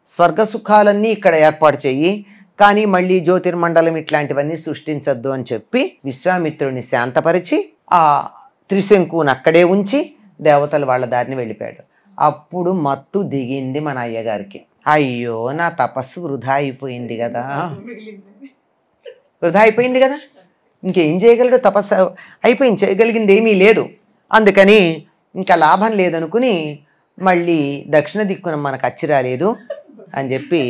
స్వర్గ సుఖాలన్నీ ఇక్కడ ఏర్పాటు చెయ్యి, కానీ మళ్ళీ జ్యోతిర్మండలం ఇట్లాంటివన్నీ సృష్టించద్దు అని చెప్పి విశ్వామిత్రుడిని శాంతపరిచి ఆ త్రిశంకుని అక్కడే ఉంచి దేవతలు వాళ్ళ దారిని వెళ్ళిపోయాడు. అప్పుడు మత్తు దిగింది మన అయ్యగారికి. అయ్యో నా తపస్సు వృధా అయిపోయింది కదా, వృధా అయిపోయింది కదా, ఇంకేం చేయగలడు, తపస్సు అయిపోయింది, చేయగలిగింది ఏమీ లేదు. అందుకని ఇంకా లాభం లేదనుకుని మళ్ళీ దక్షిణ దిక్కున మనకు అచ్చి రాలేదు అని చెప్పి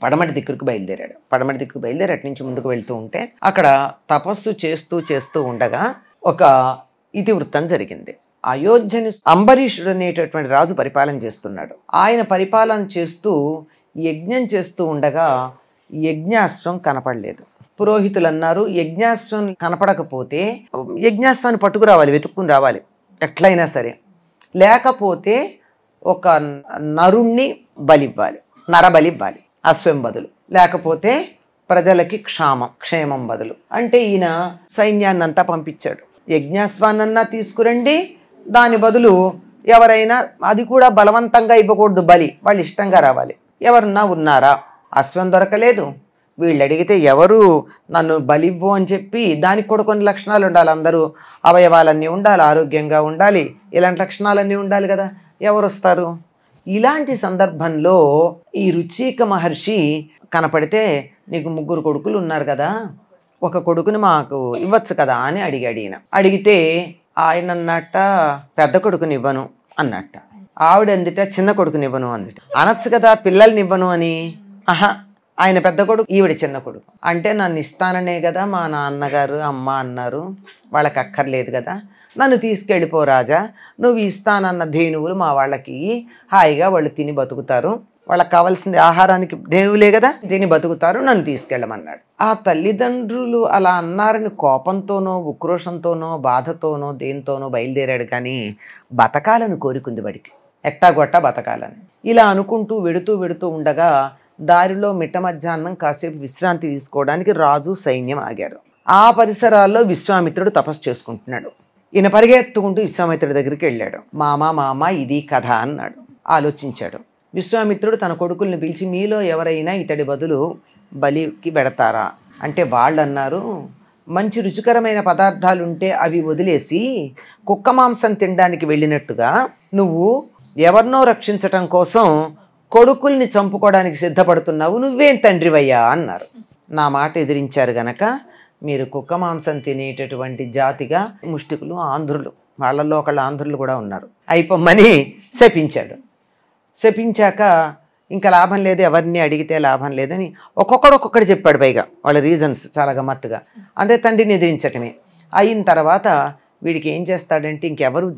పడమటి దిక్కుకు బయలుదేరాడు. పడమటి దిక్కుకు బయలుదేరి అటు నుంచి ముందుకు వెళ్తూ ఉంటే అక్కడ తపస్సు చేస్తూ ఉండగా ఒక ఇతివృత్తం జరిగింది. అయోధ్యని అంబరీషుడు అనేటటువంటి రాజు పరిపాలన చేస్తున్నాడు. ఆయన పరిపాలన చేస్తూ యజ్ఞం చేస్తూ ఉండగా యజ్ఞాశ్వం కనపడలేదు. పురోహితులు అన్నారు, యజ్ఞాశ్వం కనపడకపోతే యజ్ఞాశ్వాన్ని పట్టుకురావాలి, వెతుక్కుని రావాలి ఎట్లయినా సరే, లేకపోతే ఒక నరుణ్ణి బలివ్వాలి, నరబలి ఇవ్వాలి అశ్వం బదులు, లేకపోతే ప్రజలకి క్షేమం బదులు. అంటే ఈయన సైన్యాన్ని అంతా పంపించాడు. యజ్ఞాశ్వాన్నన్నా తీసుకురండి, దాని బదులు ఎవరైనా, అది కూడా బలవంతంగా ఇవ్వకూడదు బలి, వాళ్ళు ఇష్టంగా రావాలి. ఎవరన్నా ఉన్నారా? అశ్వం దొరకలేదు. వీళ్ళు అడిగితే ఎవరు నన్ను బలివ్వు అని చెప్పి, దానికి కూడా కొన్ని లక్షణాలు ఉండాలి, అందరూ అవయవాలన్నీ ఉండాలి, ఆరోగ్యంగా ఉండాలి, ఇలాంటి లక్షణాలన్నీ ఉండాలి కదా, ఎవరు వస్తారు? ఇలాంటి సందర్భంలో ఈ రుచిక మహర్షి కనపడితే, నీకు 3 కొడుకులు ఉన్నారు కదా, ఒక కొడుకుని మాకు ఇవ్వచ్చు కదా అని అడిగాడు ఈయన. అడిగితే ఆయన అన్నట్ట పెద్ద కొడుకుని ఇవ్వను అన్నట్ట. ఆవిడ అందుట చిన్న కొడుకుని ఇవ్వను అందుట. అనొచ్చు కదా పిల్లల్ని ఇవ్వను అని. ఆహా, ఆయన పెద్ద కొడుకు, ఈవిడ చిన్న కొడుకు. అంటే నన్ను ఇస్తాననే కదా మా నాన్నగారు అమ్మ అన్నారు, వాళ్ళకి అక్కర్లేదు కదా, నన్ను తీసుకెళ్ళిపో రాజా, నువ్వు ఇస్తానన్న ధేనువులు మా వాళ్ళకి హాయిగా వాళ్ళు తిని బతుకుతారు, వాళ్ళకి కావాల్సింది ఆహారానికి ధేనువులే కదా, తిని బతుకుతారు, నన్ను తీసుకెళ్ళమన్నాడు. ఆ తల్లిదండ్రులు అలా అన్నారని కోపంతోనో ఉక్రోషంతోనో బాధతోనో దేంతోనో బయలుదేరాడు, కానీ బతకాలను కోరికుంది వాడికి, ఎట్టాగొట్టా బతకాలని. ఇలా అనుకుంటూ వెడుతూ ఉండగా దారిలో మిట్ట మధ్యాహ్నం కాసేపు విశ్రాంతి తీసుకోవడానికి రాజు సైన్యం ఆగారు. ఆ పరిసరాల్లో విశ్వామిత్రుడు తపస్సు చేసుకుంటున్నాడు. ఈయన పరిగెత్తుకుంటూ విశ్వామిత్రుడి దగ్గరికి వెళ్ళాడు. మామ ఇది కథ అన్నాడు. ఆలోచించాడు. విశ్వామిత్రుడు తన కొడుకుల్ని పిలిచి, మీలో ఎవరైనా ఇతడి బదులు బలికి పెడతారా అంటే వాళ్ళు అన్నారు, మంచి రుచికరమైన పదార్థాలు ఉంటే అవి వదిలేసి కుక్క మాంసం తినడానికి వెళ్ళినట్టుగా నువ్వు ఎవరినో రక్షించటం కోసం కొడుకుల్ని చంపుకోవడానికి సిద్ధపడుతున్నావు, నువ్వేం తండ్రివయ్యా అన్నారు. నా మాట ఎదిరించారు గనక మీరు కుక్క మాంసం తినేటటువంటి జాతిగా ముష్టికులు, ఆంధ్రులు, వాళ్ళల్లో ఒకళ్ళ ఆంధ్రులు కూడా ఉన్నారు, అయిపోమ్మని శపించాడు. శపించాక ఇంకా లాభం లేదు, ఎవరిని అడిగితే లాభం లేదని ఒక్కొక్కడు చెప్పాడు. పైగా వాళ్ళ రీజన్స్ చాలా గమ్మత్తుగా. అదే తండ్రిని ఎదిరించటమే. అయిన తర్వాత వీడికి ఏం చేస్తాడంటే, ఇంకెవరు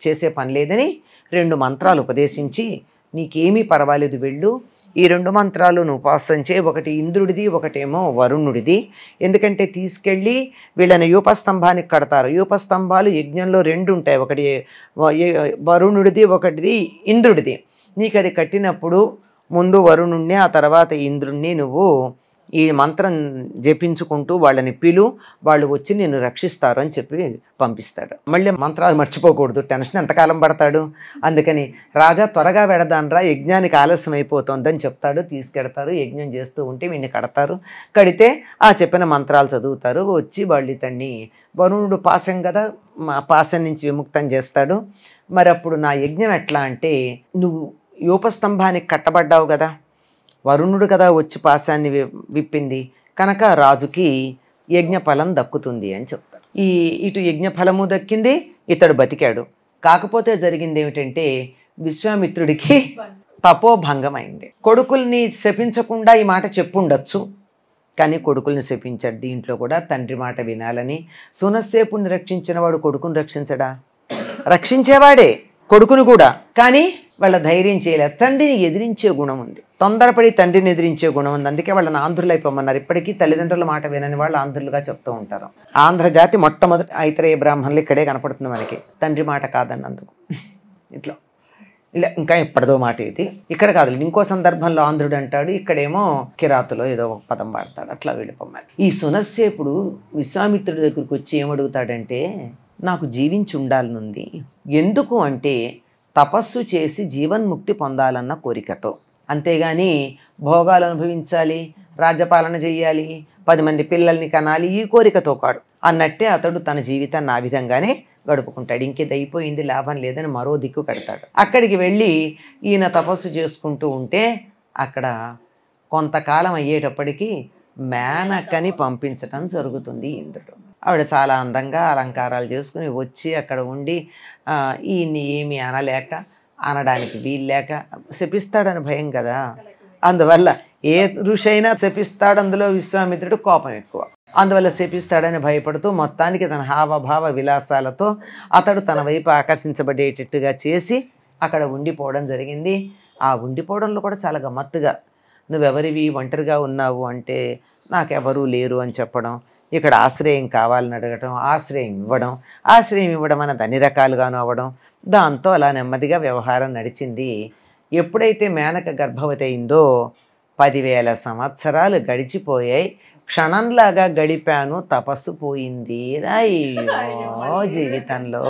చేసే పని లేదని 2 మంత్రాలు ఉపదేశించి, నీకేమీ పర్వాలేదు వెళ్ళు, ఈ 2 మంత్రాలు నువ్వు ఉపాసించే, ఒకటి ఇంద్రుడిది, ఒకటేమో వరుణుడిది. ఎందుకంటే తీసుకెళ్ళి వీళ్ళని యూపస్తంభానికి కడతారు. యూపస్తంభాలు యజ్ఞంలో 2 ఉంటాయి, ఒకటి వరుణుడిది, ఒకటిది ఇంద్రుడిది. నీకు అది కట్టినప్పుడు ముందు వరుణుణ్ణి, ఆ తర్వాత ఇంద్రుణ్ణి నువ్వు ఈ మంత్రం జపించుకుంటూ వాళ్ళని పిలు, వాళ్ళు వచ్చి నిన్ను రక్షిస్తారు అని చెప్పి పంపిస్తాడు. మళ్ళీ మంత్రాలు మర్చిపోకూడదు, టెన్షన్ ఎంతకాలం పడతాడు. అందుకని రాజా త్వరగా వెడదానరా, యజ్ఞానికి ఆలస్యం అయిపోతుందని చెప్తాడు. తీసుకెడతారు. యజ్ఞం చేస్తూ ఉంటే వీడిని కడతారు. కడితే ఆ చెప్పిన మంత్రాలు చదువుతారు. వచ్చి వాళ్ళు ఇతన్ని, వరుణుడు పాశం కదా, పాశం నుంచి విముక్తం చేస్తాడు. మరి అప్పుడు నా యజ్ఞం ఎట్లా అంటే, నువ్వు యూపస్తంభానికి కట్టబడ్డావు కదా, వరుణుడు కదా వచ్చి పాశాన్ని విప్పింది కనుక రాజుకి యజ్ఞఫలం దక్కుతుంది అని చెప్తారు. ఇటు యజ్ఞఫలము దక్కింది, ఇతడు బతికాడు. కాకపోతే జరిగింది ఏమిటంటే, విశ్వామిత్రుడికి తపోభంగం అయింది. కొడుకుల్ని శపించకుండా ఈ మాట చెప్పుండొచ్చు, కానీ కొడుకుల్ని శపించాడు. దీంట్లో కూడా తండ్రి మాట వినాలని. సునస్సేపుని రక్షించిన వాడు కొడుకుని రక్షించడా? రక్షించేవాడే కొడుకును కూడా, కానీ వాళ్ళ ధైర్యం చేయలేదు. తండ్రిని ఎదిరించే గుణం ఉంది, తొందరపడి తండ్రిని ఎదిరించే గుణం ఉంది. అందుకే వాళ్ళని ఆంధ్రులు అయిపోమన్నారు. ఇప్పటికీ తల్లిదండ్రుల మాట వినని వాళ్ళు ఆంధ్రులుగా చెప్తూ ఉంటారు. ఆంధ్రజాతి మొట్టమొదటి ఐతరేయ బ్రాహ్మణులు ఇక్కడే కనపడుతుంది మనకి, తండ్రి మాట కాదన్నందుకు. ఇట్లా ఇలా ఇంకా ఎప్పటిదో మాట ఇది. ఇక్కడ కాదు, ఇంకో సందర్భంలో ఆంధ్రుడు అంటాడు, ఇక్కడేమో కిరాతులో ఏదో ఒక పదం వాడతాడు. అట్లా వెళ్ళిపోమని. ఈ సునస్సేపుడు విశ్వామిత్రుడి దగ్గరికి వచ్చి ఏమడుగుతాడంటే, నాకు జీవించి ఉండాలనుంది, ఎందుకు అంటే తపస్సు చేసి జీవన్ముక్తి పొందాలన్న కోరికతో. అంతేగాని భోగాలు అనుభవించాలి, రాజ్యపాలన చెయ్యాలి, 10 మంది పిల్లల్ని కనాలి ఈ కోరికతో కాడు అన్నట్టే అతడు తన జీవితాన్ని ఆ విధంగానే గడుపుకుంటాడు. ఇంకేది అయిపోయింది, లాభం లేదని మరో దిక్కు కడతాడు. అక్కడికి వెళ్ళి ఈయన తపస్సు చేసుకుంటూ ఉంటే అక్కడ కొంతకాలం అయ్యేటప్పటికీ మేనకని పంపించటం జరుగుతుంది ఇంద్రుడు. ఆవిడ చాలా అందంగా అలంకారాలు చేసుకుని వచ్చి అక్కడ ఉండి ఈయన్ని ఏమీ అనలేక, అనడానికి వీల్లేక, శపిస్తాడని భయం కదా, అందువల్ల ఏ ఋషి అయినా శపిస్తాడు, అందులో విశ్వామిత్రుడు కోపం ఎక్కువ, అందువల్ల శపిస్తాడని భయపడుతూ మొత్తానికి తన హావభావ విలాసాలతో అతడు తన వైపు ఆకర్షించబడేటట్టుగా చేసి అక్కడ ఉండిపోవడం జరిగింది. ఆ ఉండిపోవడంలో కూడా చాలా గమ్మత్తుగా, నువ్వెవరివి, ఒంటరిగా ఉన్నావు అంటే నాకెవరూ లేరు అని చెప్పడం, ఇక్కడ ఆశ్రయం కావాలని అడగటం, ఆశ్రయం ఇవ్వడం అన్నది అన్ని రకాలుగాను అవ్వడం, దాంతో అలా నెమ్మదిగా వ్యవహారం నడిచింది. ఎప్పుడైతే మేనక గర్భవతి అయిందో 10,000 సంవత్సరాలు గడిచిపోయాయి. క్షణంలాగా గడిపాను, తపస్సు పోయింది అయ్యో జీవితంలో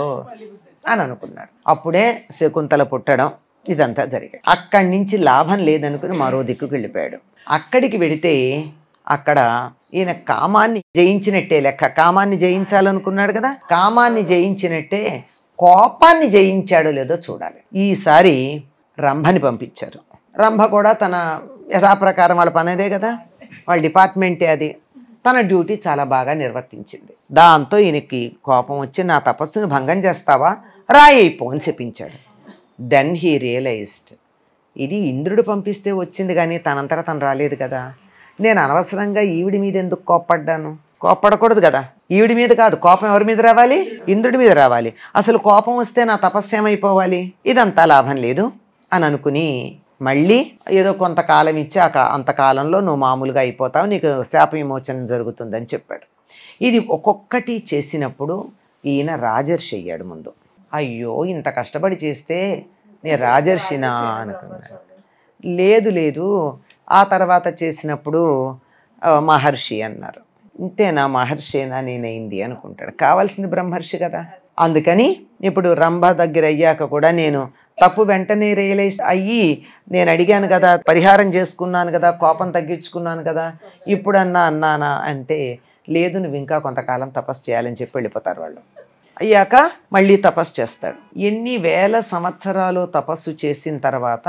అని అనుకున్నాడు. అప్పుడే శకుంతల పుట్టడం ఇదంతా జరిగాయి. అక్కడి నుంచి లాభం లేదనుకుని మరో దిక్కుకు వెళ్ళిపోయాడు. అక్కడికి వెడితే అక్కడ ఈయన కామాన్ని జయించినట్టే లెక్క. కామాన్ని జయించాలనుకున్నాడు కదా, కామాన్ని జయించినట్టే కోపాన్ని జయించాడో లేదో చూడాలి. ఈసారి రంభని పంపించారు. రంభ కూడా తన యథాప్రకారం వాళ్ళ పనేదే కదా, వాళ్ళ డిపార్ట్మెంటే అది, తన డ్యూటీ చాలా బాగా నిర్వర్తించింది. దాంతో ఈయనకి కోపం వచ్చి నా తపస్సును భంగం చేస్తావా, రాయిపో అని చెప్పించాడు. దెన్ హీ రియలైజ్డ్, ఇది ఇంద్రుడు పంపిస్తే వచ్చింది కానీ తనంతటా తను రాలేదు కదా, నేను అనవసరంగా ఈవిడి మీద ఎందుకు కోప్పడ్డాను, కోప్పడకూడదు కదా, ఈవిడి మీద కాదు, కోపం ఎవరి మీద రావాలి, ఇంద్రుడి మీద రావాలి. అసలు కోపం వస్తే నా తపస్సు ఏమైపోవాలి, ఇదంతా లాభం లేదు అని అనుకుని మళ్ళీ ఏదో కొంతకాలం ఇచ్చి అంతకాలంలో నువ్వు మామూలుగా అయిపోతావు, నీకు శాప విమోచనం జరుగుతుందని చెప్పాడు. ఇది ఒక్కొక్కటి చేసినప్పుడు ఈయన రాజర్షి అయ్యాడు. ముందు అయ్యో ఇంత కష్టపడి చేస్తే నేను రాజర్షినా అనుకున్నాడు. లేదు ఆ తర్వాత చేసినప్పుడు మహర్షి అన్నారు. ఇంతేనా, మహర్షినా నేనైంది అనుకుంటాడు. కావాల్సింది బ్రహ్మర్షి కదా. అందుకని ఇప్పుడు రంభ దగ్గర అయ్యాక కూడా నేను తప్పు వెంటనే రియలైజ్ అయ్యి నేను అడిగాను కదా, పరిహారం చేసుకున్నాను కదా, కోపం తగ్గించుకున్నాను కదా, ఇప్పుడన్నా అన్నానా అంటే లేదు, నువ్వు ఇంకా కొంతకాలం తపస్సు చేయాలని చెప్పి వెళ్ళిపోతారు వాళ్ళు. అయ్యాక మళ్ళీ తపస్సు చేస్తాడు. ఎన్ని వేల సంవత్సరాలు తపస్సు చేసిన తర్వాత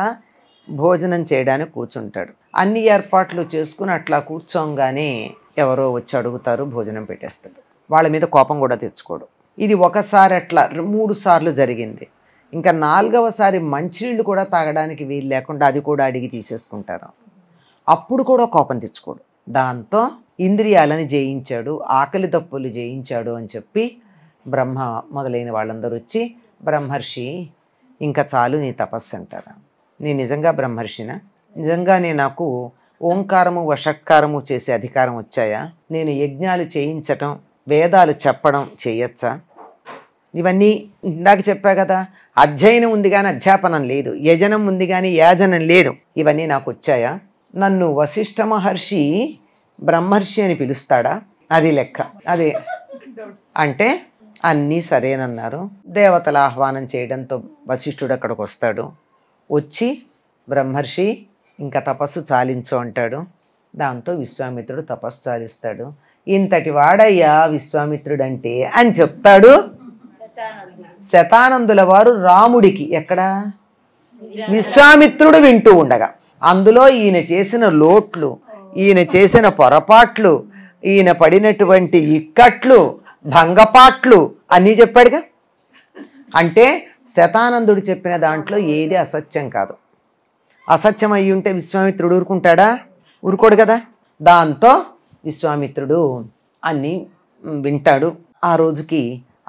భోజనం చేయడానికి కూర్చుంటాడు. అన్ని ఏర్పాట్లు చేసుకుని అట్లా కూర్చోంగానే ఎవరో వచ్చి అడుగుతారు, భోజనం పెట్టేస్తాడు. వాళ్ళ మీద కోపం కూడా తెచ్చుకోడు. ఇది ఒకసారి అట్లా 3 సార్లు జరిగింది. ఇంకా 4వసారి మంచినీళ్ళు కూడా తాగడానికి వీలు లేకుండా అది కూడా అడిగి తీసేసుకుంటారు. అప్పుడు కూడా కోపం తెచ్చుకోడు. దాంతో ఇంద్రియాలని జయించాడు, ఆకలి దప్పులు జయించాడు అని చెప్పి బ్రహ్మ మొదలైన వాళ్ళందరూ వచ్చి బ్రహ్మర్షి ఇంకా చాలు నీ తపస్సు అంటారా, నేను నిజంగా బ్రహ్మర్షినా, నిజంగానే నాకు ఓంకారము వషట్కారము చేసే అధికారం వచ్చాయా, నేను యజ్ఞాలు చేయించటం వేదాలు చెప్పడం చేయొచ్చా, ఇవన్నీ ఇందాక చెప్పా కదా, అధ్యయనం ఉంది కానీ అధ్యాపనం లేదు, యజనం ఉంది కానీ యాజనం లేదు, ఇవన్నీ నాకు వచ్చాయా, నన్ను వశిష్ఠ మహర్షి బ్రహ్మర్షి అని పిలుస్తాడా, అది లెక్క, అదే అంటే అన్నీ సరేనన్నారు. దేవతల ఆహ్వానం చేయడంతో వశిష్ఠుడు అక్కడికి వస్తాడు. వచ్చి బ్రహ్మర్షి ఇంకా తపస్సు చాలించు అంటాడు. దాంతో విశ్వామిత్రుడు తపస్సు చాలిస్తాడు. ఇంతటి వాడయ్యా విశ్వామిత్రుడంటే అని చెప్తాడు శతానందుల వారు రాముడికి. ఎక్కడ విశ్వామిత్రుడు వింటూ ఉండగా అందులో ఈయన చేసిన లోట్లు, ఈయన చేసిన పొరపాట్లు, ఈయన పడినటువంటి ఇక్కట్లు భంగపాట్లు అన్నీ చెప్పాడుగా. అంటే శతానందుడు చెప్పిన దాంట్లో ఏది అసత్యం కాదు. అసత్యం అయ్యి ఉంటే విశ్వామిత్రుడు ఊరుకుంటాడా, ఊరుకోడు కదా. దాంతో విశ్వామిత్రుడు అన్నీ వింటాడు. ఆ రోజుకి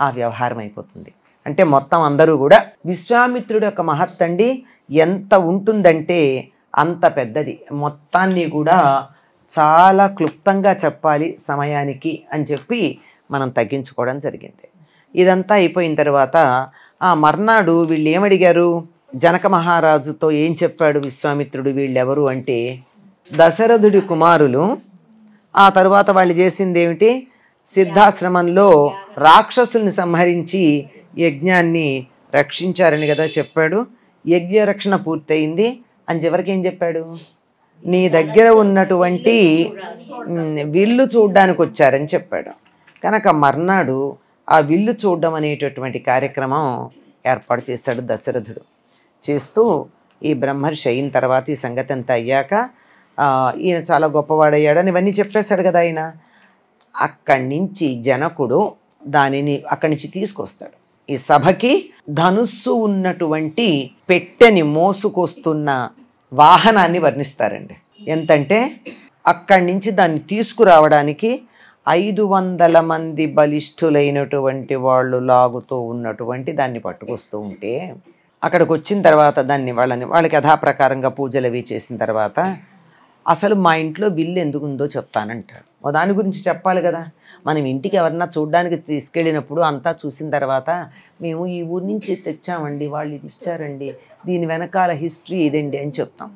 ఆ వ్యవహారం అయిపోతుంది. అంటే మొత్తం అందరూ కూడా విశ్వామిత్రుడు యొక్క మహత్తండి ఎంత ఉంటుందంటే అంత పెద్దది. మొత్తాన్ని కూడా చాలా క్లుప్తంగా చెప్పాలి సమయానికి అని చెప్పి మనం తగ్గించుకోవడం జరిగింది. ఇదంతా అయిపోయిన తర్వాత ఆ మర్నాడు వీళ్ళు ఏమడిగారు, జనక మహారాజుతో ఏం చెప్పాడు విశ్వామిత్రుడు, వీళ్ళెవరు అంటే దశరథుడి కుమారులు. ఆ తరువాత వాళ్ళు చేసింది ఏమిటి, సిద్ధాశ్రమంలో రాక్షసుల్ని సంహరించి యజ్ఞాన్ని రక్షించారని కదా చెప్పాడు. యజ్ఞ రక్షణ పూర్తయింది. అని చివరికి ఏం చెప్పాడు, నీ దగ్గర ఉన్నటువంటి విల్లు చూడ్డానికి వచ్చారని చెప్పాడు. కనుక మర్నాడు ఆ విల్లు చూడడం అనేటటువంటి కార్యక్రమం ఏర్పాటు చేశాడు దశరథుడు. చేస్తూ ఈ బ్రహ్మర్షి అయిన తర్వాత ఈ సంగతి అంతా అయ్యాక ఈయన చాలా గొప్పవాడయ్యాడని ఇవన్నీ చెప్పేశాడు కదా ఆయన. అక్కడి నుంచి జనకుడు దానిని అక్కడి నుంచి తీసుకొస్తాడు. ఈ సభకి ధనుస్సు ఉన్నటువంటి పెట్టెని మోసుకొస్తున్న వాహనాన్ని వర్ణిస్తారండి. ఎంతంటే అక్కడి నుంచి దాన్ని తీసుకురావడానికి 500 మంది బలిష్ఠులైనటువంటి వాళ్ళు లాగుతూ ఉన్నటువంటి దాన్ని పట్టుకొస్తూ ఉంటే అక్కడికి వచ్చిన తర్వాత వాళ్ళకి యథాప్రకారంగా పూజలు అవి చేసిన తర్వాత అసలు మా ఇంట్లో విల్లు ఎందుకుందో చెప్తానంటాడు. దాని గురించి చెప్పాలి కదా. మనం ఇంటికి ఎవరన్నా చూడ్డానికి తీసుకెళ్ళినప్పుడు అంతా చూసిన తర్వాత మేము ఈ ఊరి నుంచి తెచ్చామండి, వాళ్ళు ఇది ఇచ్చారండి, దీని వెనకాల హిస్టరీ ఇదండి అని చెప్తాం.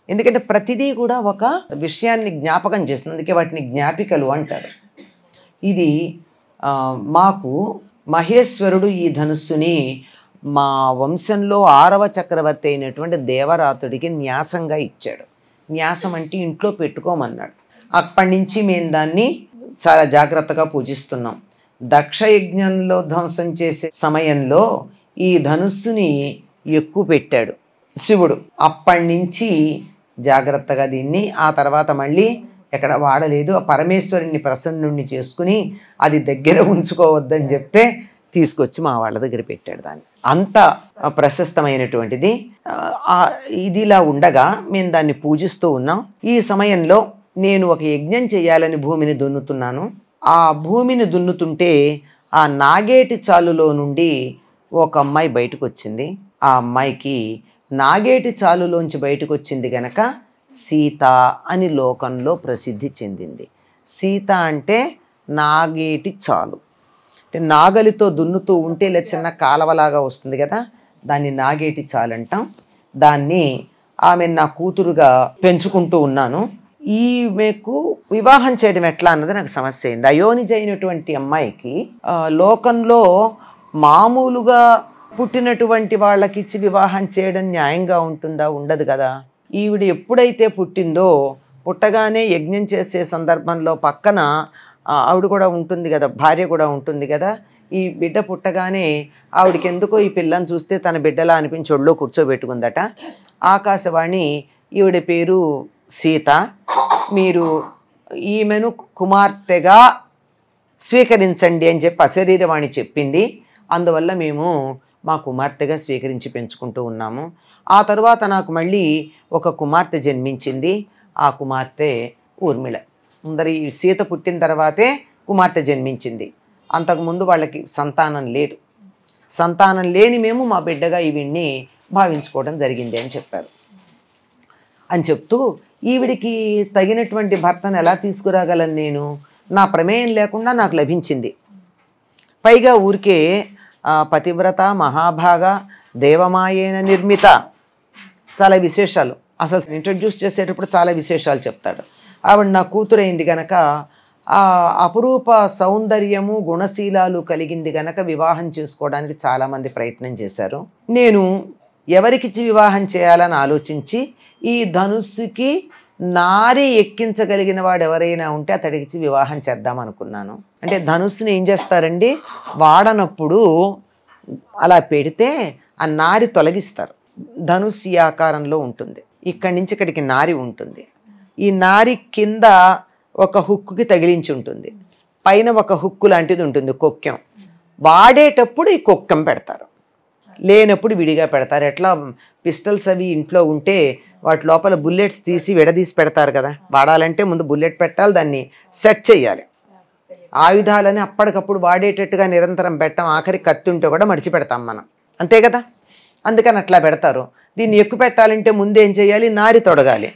ఎందుకంటే ప్రతిదీ కూడా ఒక విషయాన్ని జ్ఞాపకం చేస్తుంది. అందుకే వాటిని జ్ఞాపికలు అంటారు. ఇది మాకు మహేశ్వరుడు ఈ ధనుస్సుని మా వంశంలో 6వ చక్రవర్తి అయినటువంటి దేవరాతుడికి న్యాసంగా ఇచ్చాడు. న్యాసం అంటే ఇంట్లో పెట్టుకోమన్నాడు. అప్పటి నుంచి మేము దాన్ని చాలా జాగ్రత్తగా పూజిస్తున్నాం. దక్షయజ్ఞంలో ధ్వంసం చేసే సమయంలో ఈ ధనుస్సుని ఎక్కువ పెట్టాడు శివుడు. అప్పటి నుంచి జాగ్రత్తగా దీన్ని ఆ తర్వాత మళ్ళీ ఎక్కడ వాడలేదు. ఆ పరమేశ్వరుని ప్రసన్నుడిని చేసుకుని అది దగ్గర ఉంచుకోవద్దని చెప్తే తీసుకొచ్చి మా వాళ్ళ దగ్గర పెట్టాడు. దాన్ని అంత ప్రశస్తమైనటువంటిది. ఇదిలా ఉండగా మేము దాన్ని పూజిస్తూ ఉన్నాం. ఈ సమయంలో నేను ఒక యజ్ఞం చేయాలని భూమిని దున్నుతున్నాను. ఆ భూమిని దున్నుతుంటే ఆ నాగేటి చాలులో నుండి ఒక అమ్మాయి బయటకు వచ్చింది. ఆ అమ్మాయికి నాగేటి చాలులోంచి బయటకు వచ్చింది గనక సీత అని లోకంలో ప్రసిద్ధి చెందింది. సీత అంటే నాగేటి చాలు, అంటే నాగలితో దున్నుతూ ఉంటే ఇలా చిన్న కాలవలాగా వస్తుంది కదా, దాన్ని నాగేటి చాలు అంటాం. దాన్ని ఆమె నా కూతురుగా పెంచుకుంటూ ఉన్నాను. ఈమెకు వివాహం చేయడం ఎట్లా అన్నది నాకు సమస్య అయింది. అయోనిజ అయినటువంటి అమ్మాయికి లోకంలో మామూలుగా పుట్టినటువంటి వాళ్ళకి ఇచ్చి వివాహం చేయడం న్యాయంగా ఉంటుందా? ఉండదు కదా. ఈవిడ ఎప్పుడైతే పుట్టిందో పుట్టగానే యజ్ఞం చేసే సందర్భంలో పక్కన ఆవిడ కూడా ఉంటుంది కదా, భార్య కూడా ఉంటుంది కదా. ఈ బిడ్డ పుట్టగానే ఆవిడకి ఎందుకో ఈ పిల్లని చూస్తే తన బిడ్డలా అనిపించి ఒళ్ళో కూర్చోబెట్టుకుందట. ఆకాశవాణి ఈవిడ పేరు సీత, మీరు ఈమెను కుమార్తెగా స్వీకరించండి అని చెప్పి అశరీరవాణి చెప్పింది. అందువల్ల మేము మా కుమార్తెగా స్వీకరించి పెంచుకుంటూ ఉన్నాము. ఆ తరువాత నాకు మళ్ళీ ఒక కుమార్తె జన్మించింది. ఆ కుమార్తె ఊర్మిళ. ముందర ఈ సీత పుట్టిన తర్వాతే కుమార్తె జన్మించింది. అంతకుముందు వాళ్ళకి సంతానం లేదు. సంతానం లేని మేము మా బిడ్డగా ఈవిడ్ని భావించుకోవడం జరిగింది అని చెప్పారు. అని చెప్తూ ఈవిడికి తగినటువంటి భర్తను ఎలా తీసుకురాగలను నేను? నా ప్రమేయం లేకుండా నాకు లభించింది. పైగా ఊరికే పతివ్రత, మహాభాగ, దేవమాయేన నిర్మిత, చాలా విశేషాలు అసలు ఇంట్రడ్యూస్ చేసేటప్పుడు చాలా విశేషాలు చెప్తాడు. ఆవిడ నా కూతురైంది గనక ఆ అపురూప సౌందర్యము గుణశీలాలు కలిగింది గనక వివాహం చేసుకోవడానికి చాలామంది ప్రయత్నం చేశారు. నేను ఎవరికిచ్చి వివాహం చేయాలని ఆలోచించి ఈ ధనుస్సుకి నారి ఎక్కించగలిగిన వాడు ఎవరైనా ఉంటే అతడికిచ్చి వివాహం చేద్దాం అనుకున్నాను. అంటే ధనుస్సుని ఏం చేస్తారండి, వాడనప్పుడు అలా పెడితే ఆ నారి తొలగిస్తారు. ధనుస్సు ఈ ఆకారంలో ఉంటుంది. ఇక్కడి నుంచి ఇక్కడికి నారి ఉంటుంది. ఈ నారి కింద ఒక హుక్కుకి తగిలించి ఉంటుంది, పైన ఒక హుక్కు లాంటిది ఉంటుంది, కొక్కెం. వాడేటప్పుడు ఈ కొక్కెం పెడతారు, లేనప్పుడు విడిగా పెడతారు. ఎట్లా పిస్టల్స్ అవి ఇంట్లో ఉంటే వాటి లోపల బుల్లెట్స్ తీసి విడదీసి పెడతారు కదా. వాడాలంటే ముందు బుల్లెట్ పెట్టాలి, దాన్ని సెట్ చేయాలి. ఆయుధాలని అప్పటికప్పుడు వాడేటట్టుగా నిరంతరం పెట్టాం. ఆఖరి కత్తి ఉంటే కూడా మడిచి పెడతాం మనం, అంతే కదా. అందుకని అట్లా పెడతారు. దీన్ని ఎక్కువ పెట్టాలంటే ముందు ఏం చేయాలి, నారి తొడగాలి.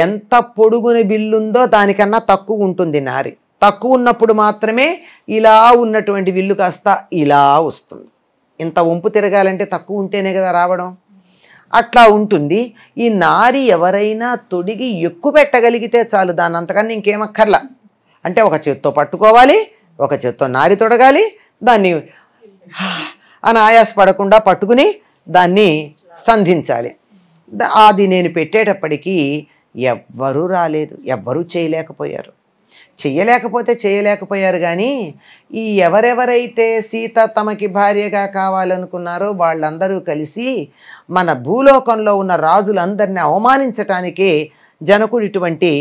ఎంత పొడుగున విల్లుందో దానికన్నా తక్కువ ఉంటుంది నారి. తక్కువ ఉన్నప్పుడు మాత్రమే ఇలా ఉన్నటువంటి విల్లు కాస్త ఇలా వస్తుంది. ఇంత వంపు తిరగాలంటే తక్కువ ఉంటేనే కదా రావడం. అట్లా ఉంటుంది. ఈ నారి ఎవరైనా తొడిగి ఎక్కువ పెట్టగలిగితే చాలు, దాని అంతకన్నా ఇంకేమక్కర్లా. అంటే ఒక చేత్తో పట్టుకోవాలి, ఒక చేత్తో నారి తొడగాలి, దాన్ని అని ఆయాసపడకుండా పట్టుకుని దాన్ని సంధించాలి. అది నేను పెట్టేటప్పటికీ ఎవ్వరూ రాలేదు, ఎవ్వరూ చేయలేకపోయారు. కానీ ఈ ఎవరెవరైతే సీత తమకి భార్యగా కావాలనుకున్నారో వాళ్ళందరూ కలిసి మన భూలోకంలో ఉన్న రాజులందరినీ అవమానించటానికే జనకుడు ఇటువంటి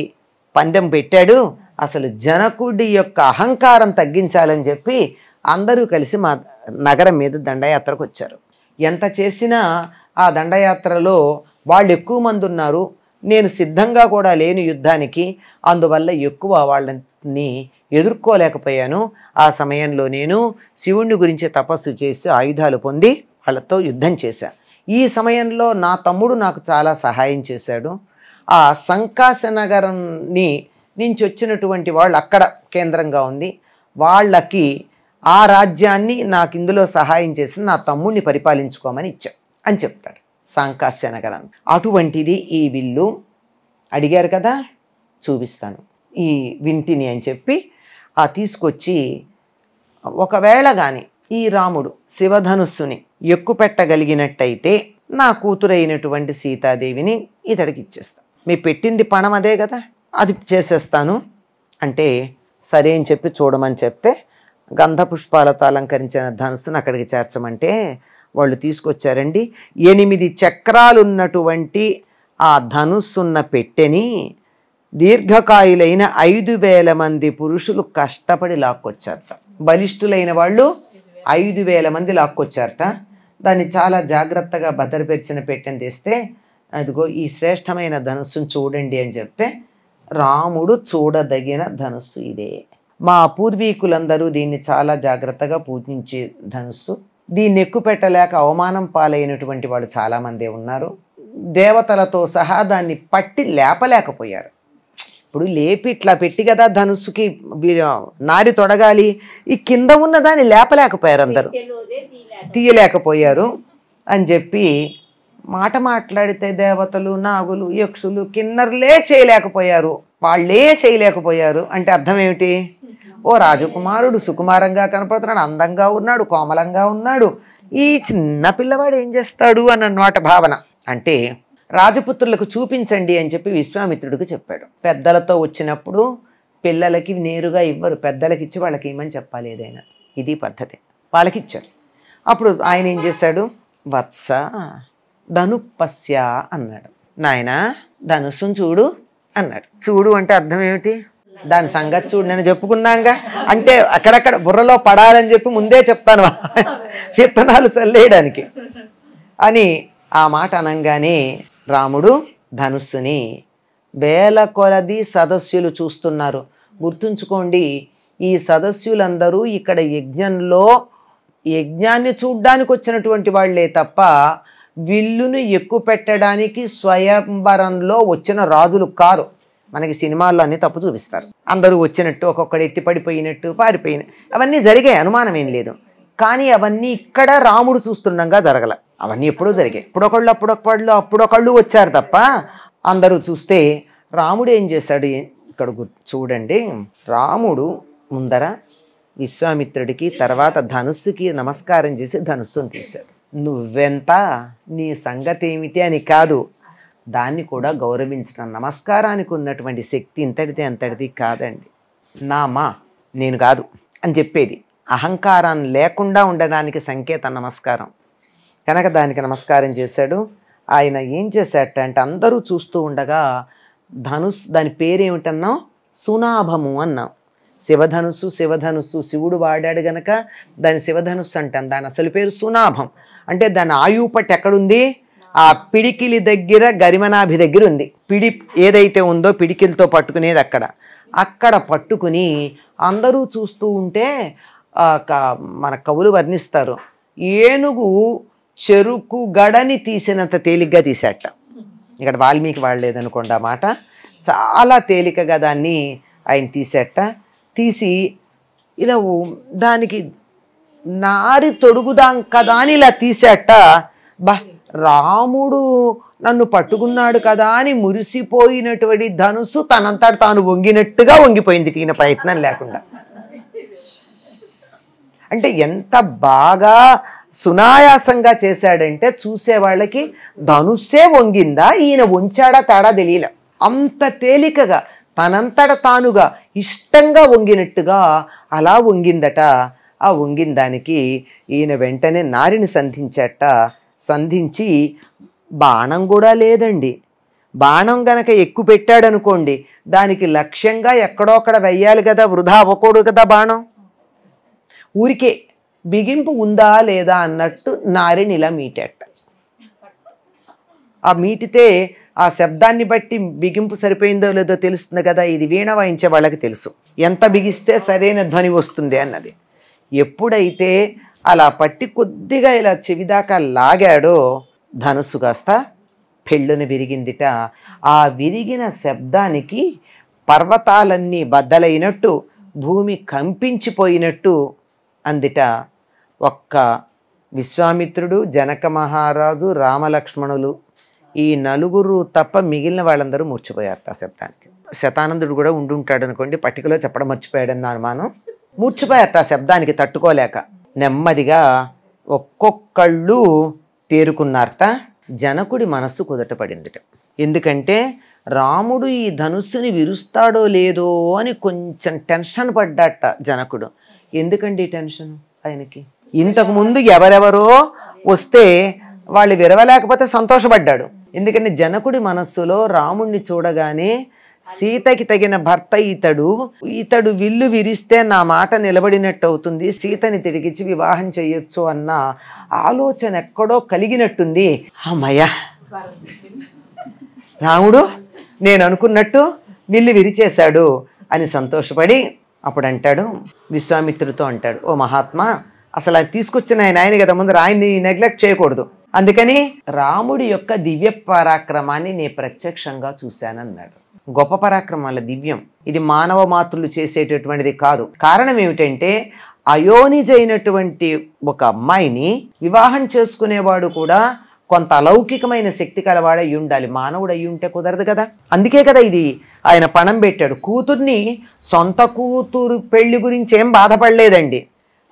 పందెం పెట్టాడు. అసలు జనకుడి యొక్క అహంకారం తగ్గించాలని చెప్పి అందరూ కలిసి మా నగరం మీద దండయాత్రకు వచ్చారు. ఎంత చేసినా ఆ దండయాత్రలో వాళ్ళు ఎక్కువ మంది ఉన్నారు, నేను సిద్ధంగా కూడా లేని యుద్ధానికి, అందువల్ల ఎక్కువ వాళ్ళని ఎదుర్కోలేకపోయాను. ఆ సమయంలో నేను శివుణ్ణి గురించి తపస్సు చేసి ఆయుధాలు పొంది వాళ్ళతో యుద్ధం చేశాను. ఈ సమయంలో నా తమ్ముడు నాకు చాలా సహాయం చేశాడు. ఆ సంకాశ నగరాన్ని నుంచి వచ్చినటువంటి వాళ్ళు అక్కడ కేంద్రంగా ఉంది, వాళ్ళకి ఆ రాజ్యాన్ని నాకు ఇందులో సహాయం చేసి నా తమ్ముడిని పరిపాలించుకోమని ఇచ్చాడు అని చెప్తాడు సాంకాస్య నగరాన్ని. అటువంటిది ఈ విల్లు. అడిగారు కదా, చూపిస్తాను ఈ వింటిని అని చెప్పి తీసుకొచ్చి, ఒకవేళ కానీ ఈ రాముడు శివధనుస్సుని ఎక్కుపెట్టగలిగినట్టయితే నా కూతురైనటువంటి సీతాదేవిని ఇతడికి ఇచ్చేస్తాను. మీ పెట్టింది పణం అదే కదా, అది చేసేస్తాను అంటే సరే అని చెప్పి చూడమని చెప్తే గంధ పుష్పాలతో అలంకరించిన ధనుస్సును అక్కడికి చేర్చమంటే వాళ్ళు తీసుకొచ్చారండి. 8 చక్రాలు ఉన్నటువంటి ఆ ధనుస్సున్న పెట్టెని దీర్ఘకాయులైన 5,000 మంది పురుషులు కష్టపడి లాక్కొచ్చారట. బలిష్ఠులైన వాళ్ళు 5,000 మంది లాక్కొచ్చారట. దాన్ని చాలా జాగ్రత్తగా భద్రపరిచిన పెట్టెని తీస్తే, అదిగో ఈ శ్రేష్టమైన ధనుస్సును చూడండి అని చెప్తే, రాముడు చూడదగిన ధనుస్సు ఇదే. మా పూర్వీకులందరూ దీన్ని చాలా జాగ్రత్తగా పూజించే ధనుస్సు. దీన్ని ఎక్కుపెట్టలేక అవమానం పాలైనటువంటి వాళ్ళు చాలామందే ఉన్నారు. దేవతలతో సహా దాన్ని పట్టి లేపలేకపోయారు. ఇప్పుడు లేపి ఇట్లా పెట్టి కదా ధనుస్సుకి నారి తొడగాలి, ఈ కింద ఉన్న దాన్ని లేపలేకపోయారు, అందరూ తీయలేకపోయారు అని చెప్పి మాట మాట్లాడితే దేవతలు, నాగులు, యక్షులు, కిన్నర్లే చేయలేకపోయారు, వాళ్ళే చేయలేకపోయారు అంటే అర్థం ఏమిటి? ఓ రాజకుమారుడు సుకుమారంగా కనపడుతున్నాడు, అందంగా ఉన్నాడు, కోమలంగా ఉన్నాడు, ఈ చిన్న పిల్లవాడు ఏం చేస్తాడు అన్నమాట భావన. అంటే రాజపుత్రులకు చూపించండి అని చెప్పి విశ్వామిత్రుడికి చెప్పాడు. పెద్దలతో వచ్చినప్పుడు పిల్లలకి నేరుగా ఇవ్వరు, పెద్దలకి ఇచ్చి వాళ్ళకి ఇవ్వమని చెప్పాలి ఏదైనా, ఇది పద్ధతి. వాళ్ళకి ఇచ్చారు. అప్పుడు ఆయన ఏం చేశాడు, వత్స ధనుపస్య అన్నాడు. నాయన ధనుస్సును చూడు అన్నాడు. చూడు అంటే అర్థం ఏమిటి? దాని సంగతి చూడు, నేను చెప్పుకున్నాగా అంటే అక్కడక్కడ బుర్రలో పడాలని చెప్పి ముందే చెప్తాను విత్తనాలు చల్లేయడానికి అని. ఆ మాట అనగానే రాముడు ధనుస్సుని వేల కొలది సదస్సులు చూస్తున్నారు. గుర్తుంచుకోండి, ఈ సదస్సులందరూ ఇక్కడ యజ్ఞాన్ని చూడ్డానికి వచ్చినటువంటి వాళ్లే తప్ప విల్లును ఎక్కుపెట్టడానికి స్వయంవరంలో వచ్చిన రాజులు కారు. మనకి సినిమాల్లో అన్ని తప్పు చూపిస్తారు, అందరూ వచ్చినట్టు, ఒక్కొక్కడు ఎత్తి పడిపోయినట్టు, పారిపోయిన, అవన్నీ జరిగాయి, అనుమానం ఏం లేదు. కానీ అవన్నీ ఇక్కడ రాముడు చూస్తుండగా జరగల, అవన్నీ ఎప్పుడూ జరిగాయి. అప్పుడొకళ్ళు వచ్చారు తప్ప అందరూ చూస్తే. రాముడు ఏం చేశాడు ఇక్కడ చూడండి. రాముడు ముందర విశ్వామిత్రుడికి, తర్వాత ధనుస్సుకి నమస్కారం చేసి ధనుస్సును తీశాడు. నువ్వెంత, నీ సంగతి ఏమిటి అని కాదు, దాన్ని కూడా గౌరవించడం. నమస్కారానికి ఉన్నటువంటి శక్తి ఇంతటిది అంతటిది కాదండి. నేను కాదు అని చెప్పేది. అహంకారం లేకుండా ఉండడానికి సంకేతం నమస్కారం కనుక దానికి నమస్కారం చేశాడు. ఆయన ఏం చేశాట అంటే అందరూ చూస్తూ ఉండగా దాని పేరేమిటన్నాం, సునాభము అన్నాం. శివధనుస్సు శివుడు వాడాడు గనక దాని శివధనుస్సు అంటాం. దాని అసలు పేరు సునాభం. అంటే దాని ఆయువు పట్టు ఎక్కడుంది? ఆ పిడికిలి దగ్గర, గరిమనాభి దగ్గర ఉంది. ఏదైతే ఉందో పిడికిలతో పట్టుకునేది అక్కడ పట్టుకుని అందరూ చూస్తూ ఉంటే మన కవులు వర్ణిస్తారు, ఏనుగు చెరుకు గడని తీసినంత తేలిగ్గా తీసేట. ఇక్కడ వాల్మీకి వాడలేదనుకోండి ఆ మాట, చాలా తేలికగా దాన్ని ఆయన తీసేట. తీసి ఇలా దానికి నారి తొడుగుదాం కదా అని ఇలా తీసేట. రాముడు నన్ను పట్టుకున్నాడు కదా అని మురిసిపోయినటువంటి ధనుసు తనంతట తాను వంగినట్టుగా వంగిపోయింది, ఈయన ప్రయత్నం లేకుండా. అంటే ఎంత బాగా సునాయాసంగా చేశాడంటే చూసేవాళ్ళకి ధనుస్సే వంగిందా, ఈయన వంచాడా తేడా తెలియలే. అంత తేలికగా తనంతట తానుగా ఇష్టంగా వంగినట్టుగా అలా వంగిందట. ఆ వంగిన దానికి ఈయన వెంటనే నారిని సంధించట. సంధించి బాణం కూడా లేదండి. బాణం గనక ఎక్కువ పెట్టాడనుకోండి, దానికి లక్ష్యంగా ఎక్కడోక్కడ వెయ్యాలి కదా, వృధా అవ్వకూడదు కదా బాణం. ఊరికే బిగింపు ఉందా లేదా అన్నట్టు నారిని ఇలా మీటేట. ఆ మీటితే ఆ శబ్దాన్ని బట్టి బిగింపు సరిపోయిందో లేదో తెలుస్తుంది కదా. ఇది వీణ వాయించే వాళ్ళకి తెలుసు ఎంత బిగిస్తే సరైన ధ్వని వస్తుంది అన్నది. ఎప్పుడైతే అలా పట్టి కొద్దిగా ఇలా చెవిదాకా లాగాడో ధనుస్సు కాస్త పెళ్ళుని విరిగిందిట. ఆ విరిగిన శబ్దానికి పర్వతాలన్నీ బద్దలైనట్టు, భూమి కంపించిపోయినట్టు అందిట. ఒక్క విశ్వామిత్రుడు, జనక మహారాజు, రామలక్ష్మణులు ఈ నలుగురు తప్ప మిగిలిన వాళ్ళందరూ మూర్చిపోయారు ఆ శబ్దానికి. శతానందుడు కూడా ఉండుంటాడు అనుకోండి, పట్టికలో చెప్పడం మర్చిపోయాడన్న అనుమానం. మూర్చిపోయారట ఆ శబ్దానికి తట్టుకోలేక. నెమ్మదిగా ఒక్కొక్కళ్ళు తేరుకున్నారట. జనకుడి మనస్సు కుదటపడిందిట. ఎందుకంటే రాముడు ఈ ధనుస్సుని విరుస్తాడో లేదో అని కొంచెం టెన్షన్ పడ్డాట జనకుడు. ఎందుకండి టెన్షన్ ఆయనకి? ఇంతకుముందు ఎవరెవరో వస్తే వాళ్ళు విరవలేకపోతే సంతోషపడ్డాడు. ఎందుకంటే జనకుడి మనస్సులో రాముణ్ణి చూడగానే సీతకి తగిన భర్త ఇతడు విల్లు విరిస్తే నా మాట నిలబడినట్టు అవుతుంది, సీతని తిరిగిచ్చి వివాహం చేయొచ్చు అన్న ఆలోచన ఎక్కడో కలిగినట్టుంది. అమ్మయ్య, రాముడు నేను అనుకున్నట్టు విల్లు విరిచేశాడు అని సంతోషపడి అప్పుడు అంటాడు, విశ్వామిత్రుడితో అంటాడు, ఓ మహాత్మా, అసలు అది తీసుకొచ్చిన ఆయన కదా, ముందు ఆయన్ని నెగ్లెక్ట్ చేయకూడదు. అందుకని రాముడి యొక్క దివ్య పరాక్రమాన్ని నేను ప్రత్యక్షంగా చూశానన్నాడు. గొప్ప పరాక్రమం వల్ల దివ్యం. ఇది మానవ మాతృలు చేసేటటువంటిది కాదు. కారణం ఏమిటంటే అయోనిజైనటువంటి ఒక అమ్మాయిని వివాహం చేసుకునేవాడు కూడా కొంత అలౌకికమైన శక్తి కలవాడు అయి ఉండాలి. మానవుడు అయి ఉంటే కుదరదు కదా. అందుకే కదా ఇది ఆయన పణం పెట్టాడు. కూతుర్ని, సొంత కూతురు పెళ్లి గురించి ఏం బాధపడలేదండి.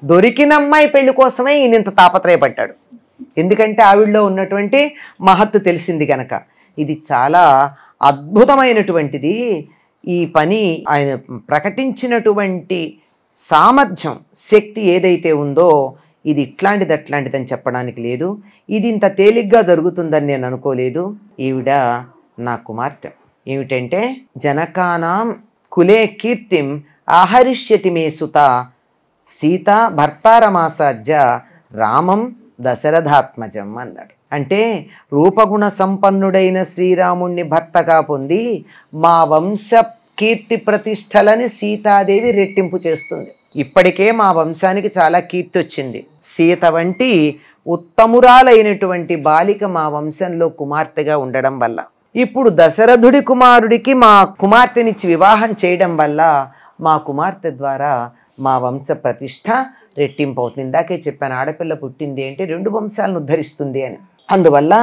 దొరికిన అమ్మాయి పెళ్లి కోసమే ఈయన ఇంత తాపత్రయపడ్డాడు. ఎందుకంటే ఆవిడలో ఉన్నటువంటి మహత్తు తెలిసింది కనుక. ఇది చాలా అద్భుతమైనటువంటిది. ఈ పని ఆయన ప్రకటించినటువంటి సామర్థ్యం, శక్తి ఏదైతే ఉందో ఇది ఇట్లాంటిది అట్లాంటిదని చెప్పడానికి లేదు. ఇది ఇంత తేలిగ్గా జరుగుతుందని నేను అనుకోలేదు. ఈవిడ నా కుమార్తె. ఏమిటంటే జనకానాం కులే కీర్తిం ఆహరిష్యతి మే సుత సీత భర్తారమాసాధ్య రామం దశరథాత్మజం అన్నాడు. అంటే రూపగుణ సంపన్నుడైన శ్రీరాముణ్ణి భర్తగా పొంది మా వంశ కీర్తి ప్రతిష్టలని సీతాదేవి రెట్టింపు చేస్తుంది. ఇప్పటికే మా వంశానికి చాలా కీర్తి వచ్చింది. సీత వంటి ఉత్తమురాలైనటువంటి బాలిక మా వంశంలో కుమార్తెగా ఉండడం వల్ల, ఇప్పుడు దశరథుడి కుమారుడికి మా కుమార్తెనిచ్చి వివాహం చేయడం వల్ల మా కుమార్తె ద్వారా మా వంశ ప్రతిష్ట రెట్టింపు అవుతుంది. ఇందాకే చెప్పాను, ఆడపిల్ల పుట్టింది అంటే 2 వంశాలను ఉద్ధరిస్తుంది అని. అందువల్ల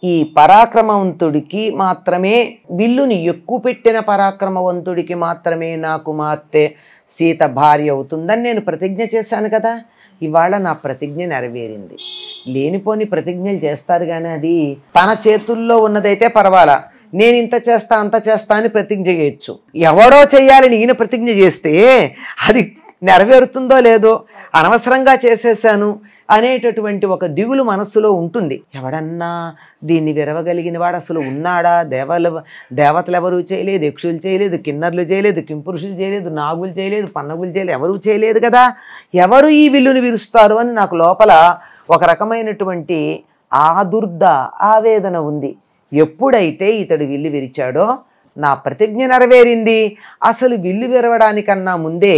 ఈ పరాక్రమవంతుడికి మాత్రమే, విల్లుని ఎక్కువ పెట్టిన పరాక్రమవంతుడికి మాత్రమే నా కుమార్తె సీత భార్య అవుతుందని నేను ప్రతిజ్ఞ చేశాను కదా. ఇవాళ నా ప్రతిజ్ఞ నెరవేరింది. లేనిపోని ప్రతిజ్ఞలు చేస్తారు కానీ అది తన చేతుల్లో ఉన్నదైతే పర్వాలా, నేను ఇంత చేస్తా అంత చేస్తా అని ప్రతిజ్ఞ చేయొచ్చు. ఎవడో చెయ్యాలని ఈయన ప్రతిజ్ఞ చేస్తే అది నెరవేరుతుందో లేదో, అనవసరంగా చేసేసాను అనేటటువంటి ఒక దిగులు మనస్సులో ఉంటుంది. ఎవడన్నా దీన్ని విరవగలిగిన వాడు అసలు ఉన్నాడా? దేవతలు ఎవరూ చేయలేదు, యక్షులు చేయలేదు, కిన్నర్లు చేయలేదు, కింపురుషులు చేయలేదు, నాగులు చేయలేదు, పన్నగులు చేయలేదు, ఎవరూ చేయలేదు కదా. ఎవరు ఈ విల్లుని విరుస్తారు అని నాకు లోపల ఒక రకమైనటువంటి ఆదుర్ద, ఆవేదన ఉంది. ఎప్పుడైతే ఇతడు విల్లు విరిచాడో నా ప్రతిజ్ఞ నెరవేరింది. అసలు విల్లు విరవడానికన్నా ముందే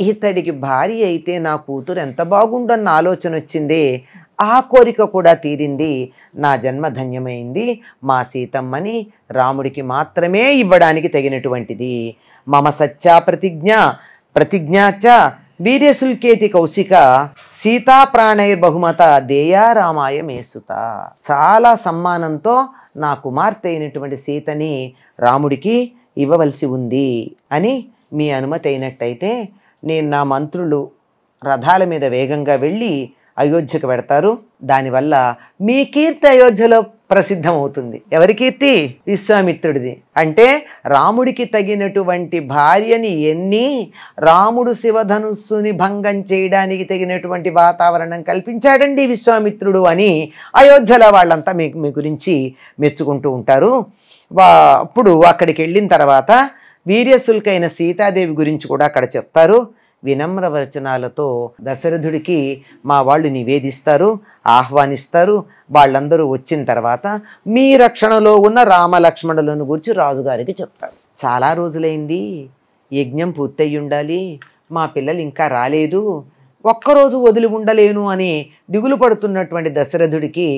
ఇతడికి భార్య అయితే నా కూతురు ఎంత బాగుండన్న ఆలోచన వచ్చింది. ఆ కోరిక కూడా తీరింది. నా జన్మ ధన్యమైంది. మా సీతమ్మని రాముడికి మాత్రమే ఇవ్వడానికి తగినటువంటిది. మమ సత్యా ప్రతిజ్ఞాచ వీర్యశుల్కేతి కౌశిక సీతా ప్రాణైర్బహుమత దేయా రామాయ మేసుత. చాలా సమ్మానంతో నా కుమార్తె అయినటువంటి సీతని రాముడికి ఇవ్వవలసి ఉంది అని మీ అనుమతి అయినట్టయితే నేను నా మంత్రులు రథాల మీద వేగంగా వెళ్ళి అయోధ్యకు పెడతారు. దానివల్ల మీ కీర్తి అయోధ్యలో ప్రసిద్ధమవుతుంది. ఎవరి కీర్తి? విశ్వామిత్రుడిది. అంటే రాముడికి తగినటువంటి భార్యని ఎన్ని, రాముడు శివధనుస్సుని భంగం చేయడానికి తగినటువంటి వాతావరణం కల్పించాడండి విశ్వామిత్రుడు అని అయోధ్యలో వాళ్ళంతా మీ గురించి మెచ్చుకుంటూ ఉంటారు. అప్పుడు అక్కడికి వెళ్ళిన తర్వాత వీర్యశుల్కైన సీతాదేవి గురించి కూడా అక్కడ చెప్తారు. వినమ్ర వచనాలతో దశరథుడికి మా వాళ్ళు నివేదిస్తారు, ఆహ్వానిస్తారు. వాళ్ళందరూ వచ్చిన తర్వాత మీ రక్షణలో ఉన్న రామలక్ష్మణులను గురించి రాజుగారికి చెప్తారు. చాలా రోజులైంది, యజ్ఞం పూర్తయి ఉండాలి, మా పిల్లలు ఇంకా రాలేదు, ఒక్కరోజు వదిలి ఉండలేను అని దిగులు పడుతున్నటువంటి దశరథుడికి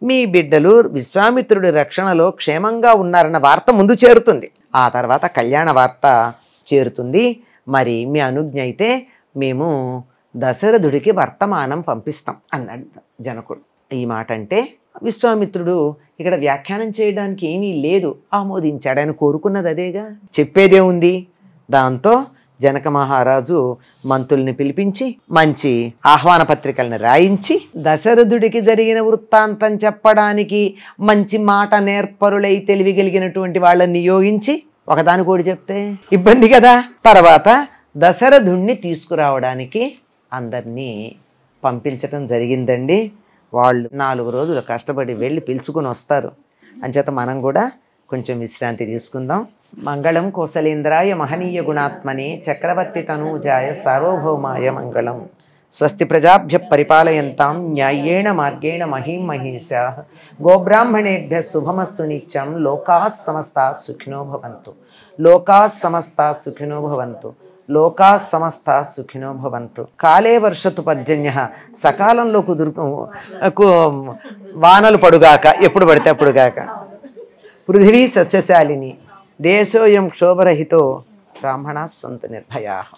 మీ బిడ్డలు విశ్వామిత్రుడి రక్షణలో క్షేమంగా ఉన్నారన్న వార్త ముందు చేరుతుంది. ఆ తర్వాత కళ్యాణ వార్త చేరుతుంది. మరి మీ అనుజ్ఞ అయితే మేము దశరథుడికి వర్తమానం పంపిస్తాం అన్నాడు జనకుడు. ఈ మాట అంటే విశ్వామిత్రుడు ఇక్కడ వ్యాఖ్యానం చేయడానికి ఏమీ లేదు, ఆమోదించాడు. ఆయన కోరుకున్నది అదేగా, చెప్పేదే ఉంది. దాంతో జనక మహారాజు మంత్రుల్ని పిలిపించి మంచి ఆహ్వాన పత్రికల్ని రాయించి దశరథుడికి జరిగిన వృత్తాంతం చెప్పడానికి మంచి మాట నేర్పరులై తెలివిగలిగినటువంటి వాళ్ళని నియోగించి ఒకదాని కూడా చెప్తే ఇబ్బంది కదా. తర్వాత దశరథుణ్ణి తీసుకురావడానికి అందరినీ పంపించడం జరిగిందండి. వాళ్ళు 4 రోజులు కష్టపడి వెళ్ళి పిలుచుకుని వస్తారు. అంచేత మనం కూడా కొంచెం విశ్రాంతి తీసుకుందాం. మంగళం కోసలేంద్రాయ మహనీయ గుణాత్మనే చక్రవర్తి తనూజాయ సార్వభౌమాయ మంగళం. స్వస్తి ప్రజాభ్య పరిపాలయంతాం న్యాయేణ మార్గేణ మహీం మహేశాః. గోబ్రాహ్మణేభ్యः శుభమస్తు నిత్యం. లోకాః సమస్తాః సుఖినో భవంతు. లోకాః సమస్తాః సుఖినో భవంతు. లోకాః సమస్తాః సుఖినో భవంతు. కాలే వర్షతు పర్జన్యః. సకాలంలో వానలు పడుగాక, ఎప్పుడు పడితే అప్పుడుగాక. పృథివీ సస్యశాలిని. దేశోయం క్షోభరహితో. బ్రాహ్మణాః సంతు నిర్భయాః.